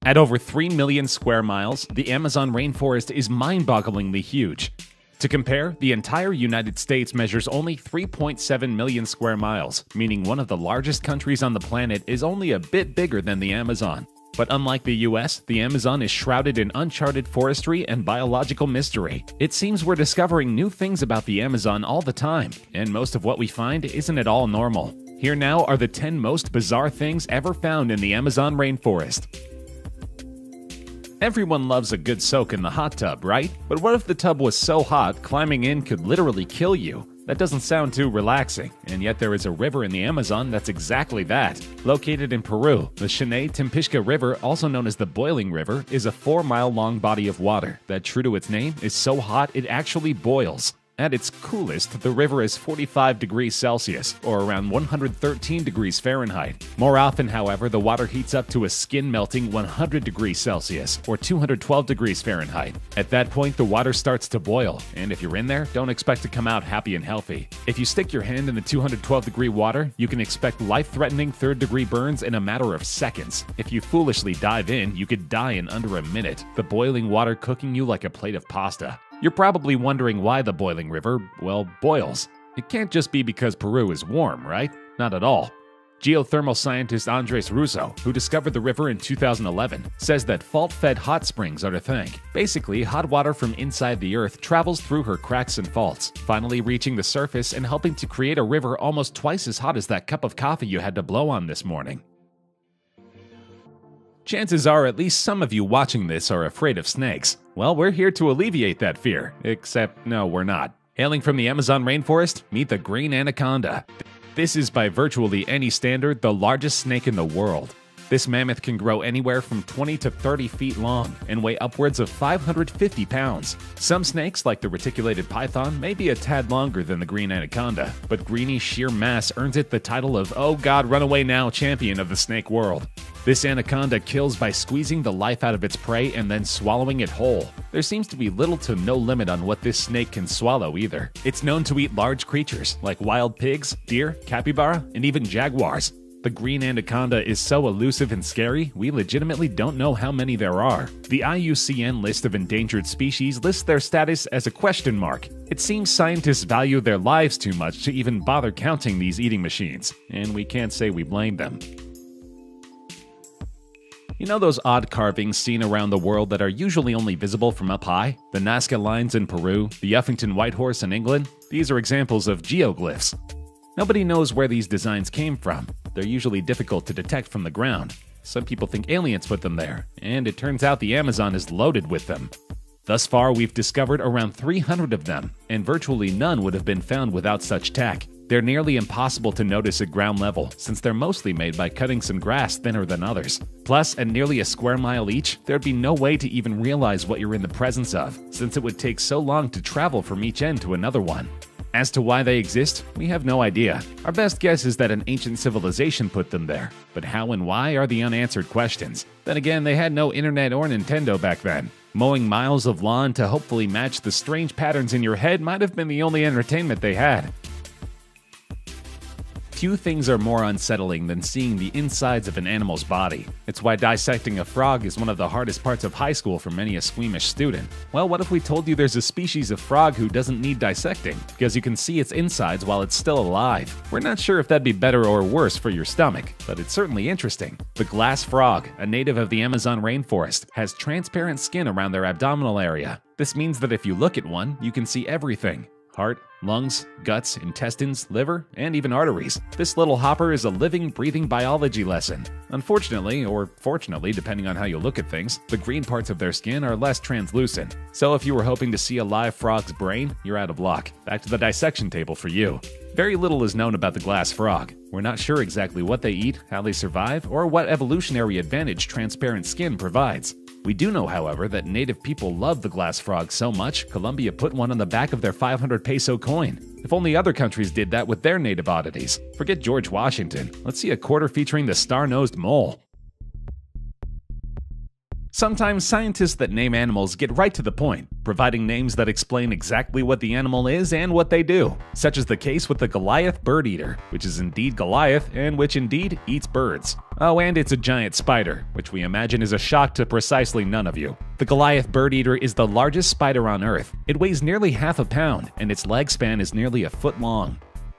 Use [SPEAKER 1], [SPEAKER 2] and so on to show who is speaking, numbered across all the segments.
[SPEAKER 1] At over 3 million square miles, the Amazon rainforest is mind-bogglingly huge. To compare, the entire United States measures only 3.7 million square miles, meaning one of the largest countries on the planet is only a bit bigger than the Amazon. But unlike the US, the Amazon is shrouded in uncharted forestry and biological mystery. It seems we're discovering new things about the Amazon all the time, and most of what we find isn't at all normal. Here now are the 10 most bizarre things ever found in the Amazon rainforest. Everyone loves a good soak in the hot tub, right? But what if the tub was so hot, climbing in could literally kill you? That doesn't sound too relaxing, and yet there is a river in the Amazon that's exactly that. Located in Peru, the Xinay-Timpixca River, also known as the Boiling River, is a 4-mile-long body of water that, true to its name, is so hot it actually boils. At its coolest, the river is 45 degrees Celsius, or around 113 degrees Fahrenheit. More often, however, the water heats up to a skin-melting 100 degrees Celsius, or 212 degrees Fahrenheit. At that point, the water starts to boil, and if you're in there, don't expect to come out happy and healthy. If you stick your hand in the 212-degree water, you can expect life-threatening third-degree burns in a matter of seconds. If you foolishly dive in, you could die in under a minute, the boiling water cooking you like a plate of pasta. You're probably wondering why the boiling river, well, boils. It can't just be because Peru is warm, right? Not at all. Geothermal scientist Andres Russo, who discovered the river in 2011, says that fault-fed hot springs are to thank. Basically, hot water from inside the earth travels through her cracks and faults, finally reaching the surface and helping to create a river almost twice as hot as that cup of coffee you had to blow on this morning. Chances are at least some of you watching this are afraid of snakes. Well, we're here to alleviate that fear, except no, we're not. Hailing from the Amazon rainforest, meet the green anaconda. This is by virtually any standard the largest snake in the world. This mammoth can grow anywhere from 20 to 30 feet long and weigh upwards of 550 pounds. Some snakes, like the reticulated python, may be a tad longer than the green anaconda, but Greeny's sheer mass earns it the title of "Oh God, run away now" champion of the snake world. This anaconda kills by squeezing the life out of its prey and then swallowing it whole. There seems to be little to no limit on what this snake can swallow either. It's known to eat large creatures like wild pigs, deer, capybara, and even jaguars. The green anaconda is so elusive and scary, we legitimately don't know how many there are. The IUCN list of endangered species lists their status as a question mark. It seems scientists value their lives too much to even bother counting these eating machines, and we can't say we blame them. You know those odd carvings seen around the world that are usually only visible from up high? The Nazca Lines in Peru, the Uffington Whitehorse in England? These are examples of geoglyphs. Nobody knows where these designs came from. They're usually difficult to detect from the ground. Some people think aliens put them there, and it turns out the Amazon is loaded with them. Thus far, we've discovered around 300 of them, and virtually none would have been found without such tech. They're nearly impossible to notice at ground level, since they're mostly made by cutting some grass thinner than others. Plus, at nearly a square mile each, there'd be no way to even realize what you're in the presence of, since it would take so long to travel from each end to another one. As to why they exist, we have no idea. Our best guess is that an ancient civilization put them there, but how and why are the unanswered questions. Then again, they had no internet or Nintendo back then. Mowing miles of lawn to hopefully match the strange patterns in your head might have been the only entertainment they had. Few things are more unsettling than seeing the insides of an animal's body. It's why dissecting a frog is one of the hardest parts of high school for many a squeamish student. Well, what if we told you there's a species of frog who doesn't need dissecting, because you can see its insides while it's still alive? We're not sure if that'd be better or worse for your stomach, but it's certainly interesting. The glass frog, a native of the Amazon rainforest, has transparent skin around their abdominal area. This means that if you look at one, you can see everything. Heart, lungs, guts, intestines, liver, and even arteries. This little hopper is a living, breathing biology lesson. Unfortunately, or fortunately, depending on how you look at things, the green parts of their skin are less translucent. So if you were hoping to see a live frog's brain, you're out of luck. Back to the dissection table for you. Very little is known about the glass frog. We're not sure exactly what they eat, how they survive, or what evolutionary advantage transparent skin provides. We do know, however, that native people love the glass frog so much, Colombia put one on the back of their 500 peso coin. If only other countries did that with their native oddities. Forget George Washington. Let's see a quarter featuring the star-nosed mole. Sometimes scientists that name animals get right to the point, providing names that explain exactly what the animal is and what they do, such as the case with the Goliath bird eater, which is indeed Goliath and which indeed eats birds. Oh, and it's a giant spider, which we imagine is a shock to precisely none of you. The Goliath bird eater is the largest spider on Earth. It weighs nearly half a pound, and its leg span is nearly a foot long.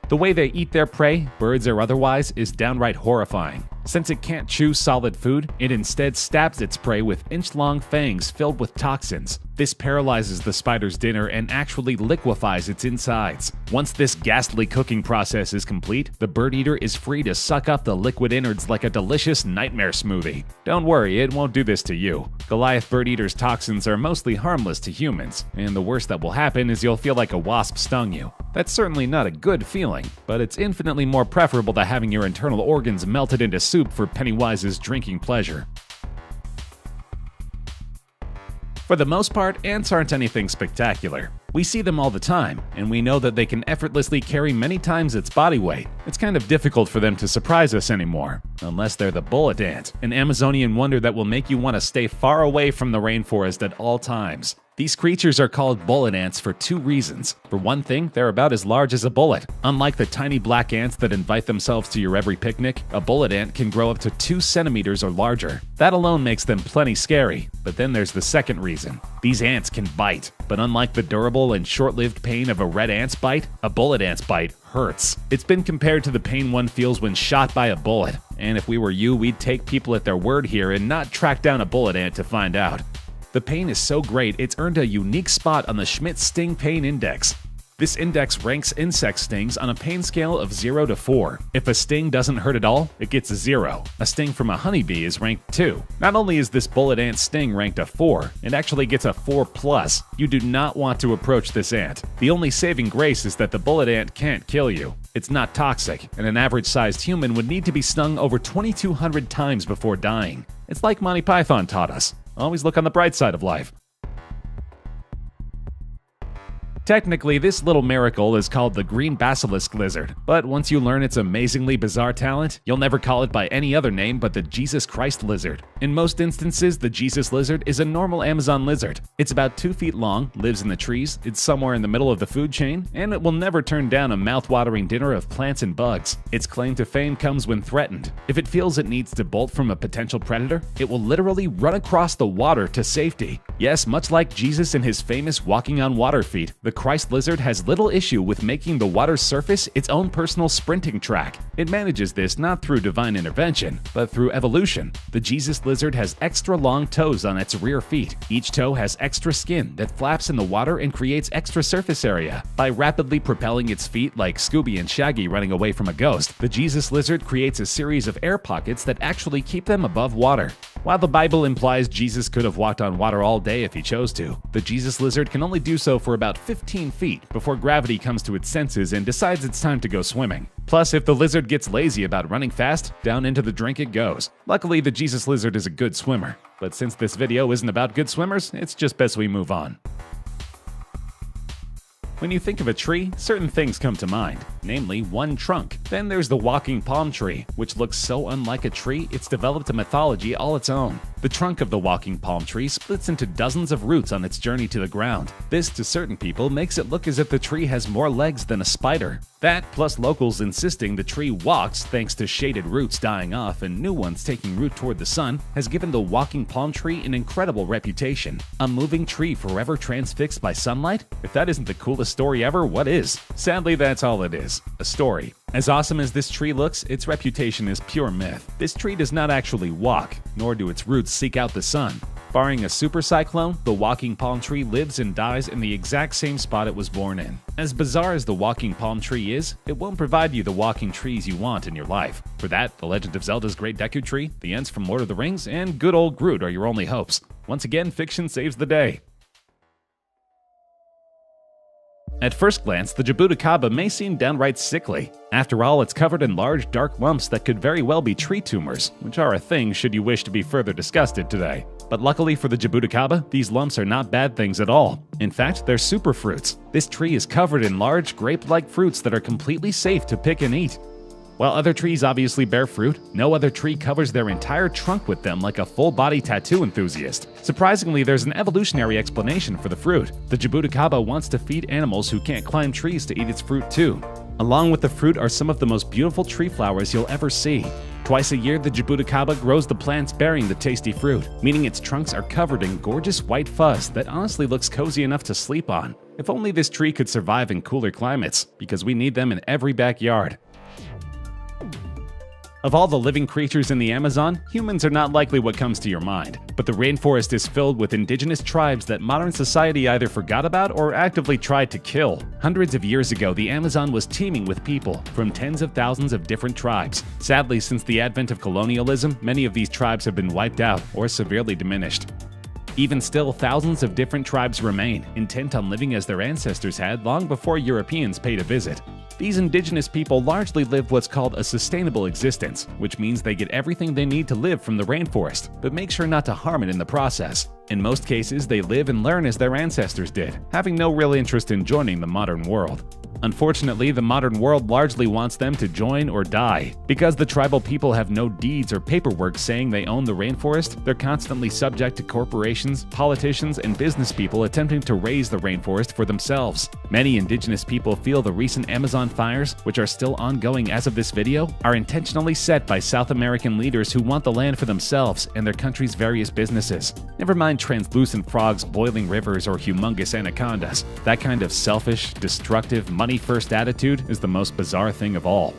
[SPEAKER 1] The way they eat their prey, birds or otherwise, is downright horrifying. Since it can't chew solid food, it instead stabs its prey with inch-long fangs filled with toxins. This paralyzes the spider's dinner and actually liquefies its insides. Once this ghastly cooking process is complete, the bird eater is free to suck up the liquid innards like a delicious nightmare smoothie. Don't worry, it won't do this to you. Goliath bird eater's toxins are mostly harmless to humans, and the worst that will happen is you'll feel like a wasp stung you. That's certainly not a good feeling, but it's infinitely more preferable to having your internal organs melted into soup for Pennywise's drinking pleasure. For the most part, ants aren't anything spectacular. We see them all the time, and we know that they can effortlessly carry many times its body weight. It's kind of difficult for them to surprise us anymore, unless they're the bullet ant, an Amazonian wonder that will make you want to stay far away from the rainforest at all times. These creatures are called bullet ants for two reasons. For one thing, they're about as large as a bullet. Unlike the tiny black ants that invite themselves to your every picnic, a bullet ant can grow up to 2 centimeters or larger. That alone makes them plenty scary. But then there's the second reason. These ants can bite, but unlike the durable and short-lived pain of a red ant's bite, a bullet ant's bite hurts. It's been compared to the pain one feels when shot by a bullet. And if we were you, we'd take people at their word here and not track down a bullet ant to find out. The pain is so great, it's earned a unique spot on the Schmidt Sting Pain Index. This index ranks insect stings on a pain scale of 0 to 4. If a sting doesn't hurt at all, it gets a 0. A sting from a honeybee is ranked 2. Not only is this bullet ant sting ranked a 4, it actually gets a 4+. You do not want to approach this ant. The only saving grace is that the bullet ant can't kill you. It's not toxic, and an average-sized human would need to be stung over 2,200 times before dying. It's like Monty Python taught us. Always look on the bright side of life. Technically, this little miracle is called the green basilisk lizard, but once you learn its amazingly bizarre talent, you'll never call it by any other name but the Jesus Christ lizard. In most instances, the Jesus lizard is a normal Amazon lizard. It's about 2 feet long, lives in the trees, it's somewhere in the middle of the food chain, and it will never turn down a mouth-watering dinner of plants and bugs. Its claim to fame comes when threatened. If it feels it needs to bolt from a potential predator, it will literally run across the water to safety. Yes, much like Jesus and his famous walking on water feat, the Christ lizard has little issue with making the water's surface its own personal sprinting track. It manages this not through divine intervention, but through evolution. The Jesus lizard has extra long toes on its rear feet. Each toe has extra skin that flaps in the water and creates extra surface area. By rapidly propelling its feet like Scooby and Shaggy running away from a ghost, the Jesus lizard creates a series of air pockets that actually keep them above water. While the Bible implies Jesus could have walked on water all day if he chose to, the Jesus lizard can only do so for about 15 feet before gravity comes to its senses and decides it's time to go swimming. Plus, if the lizard gets lazy about running fast, down into the drink it goes. Luckily, the Jesus lizard is a good swimmer, but since this video isn't about good swimmers, it's just best we move on. When you think of a tree, certain things come to mind, namely one trunk. Then there's the walking palm tree, which looks so unlike a tree it's developed a mythology all its own. The trunk of the walking palm tree splits into dozens of roots on its journey to the ground. This, to certain people, makes it look as if the tree has more legs than a spider. That, plus locals insisting the tree walks thanks to shaded roots dying off and new ones taking root toward the sun, has given the walking palm tree an incredible reputation. A moving tree forever transfixed by sunlight? If that isn't the coolest story ever, what is? Sadly, that's all it is. A story. As awesome as this tree looks, its reputation is pure myth. This tree does not actually walk, nor do its roots seek out the sun. Barring a super cyclone, the walking palm tree lives and dies in the exact same spot it was born in. As bizarre as the walking palm tree is, it won't provide you the walking trees you want in your life. For that, The Legend of Zelda's Great Deku Tree, the Ents from Lord of the Rings, and good old Groot are your only hopes. Once again, fiction saves the day. At first glance, the Jabuticaba may seem downright sickly. After all, it's covered in large, dark lumps that could very well be tree tumors, which are a thing should you wish to be further disgusted today. But luckily for the Jabuticaba, these lumps are not bad things at all. In fact, they're superfruits. This tree is covered in large, grape-like fruits that are completely safe to pick and eat. While other trees obviously bear fruit, no other tree covers their entire trunk with them like a full-body tattoo enthusiast. Surprisingly, there's an evolutionary explanation for the fruit. The jabuticaba wants to feed animals who can't climb trees to eat its fruit too. Along with the fruit are some of the most beautiful tree flowers you'll ever see. Twice a year, the jabuticaba grows the plants bearing the tasty fruit, meaning its trunks are covered in gorgeous white fuzz that honestly looks cozy enough to sleep on. If only this tree could survive in cooler climates, because we need them in every backyard. Of all the living creatures in the Amazon, humans are not likely what comes to your mind. But the rainforest is filled with indigenous tribes that modern society either forgot about or actively tried to kill. Hundreds of years ago, the Amazon was teeming with people from tens of thousands of different tribes. Sadly, since the advent of colonialism, many of these tribes have been wiped out or severely diminished. Even still, thousands of different tribes remain, intent on living as their ancestors had long before Europeans paid a visit. These indigenous people largely live what's called a sustainable existence, which means they get everything they need to live from the rainforest, but make sure not to harm it in the process. In most cases, they live and learn as their ancestors did, having no real interest in joining the modern world. Unfortunately, the modern world largely wants them to join or die. Because the tribal people have no deeds or paperwork saying they own the rainforest, they're constantly subject to corporations, politicians, and business people attempting to raise the rainforest for themselves. Many indigenous people feel the recent Amazon fires, which are still ongoing as of this video, are intentionally set by South American leaders who want the land for themselves and their country's various businesses. Never mind translucent frogs, boiling rivers, or humongous anacondas. That kind of selfish, destructive, money-first attitude is the most bizarre thing of all.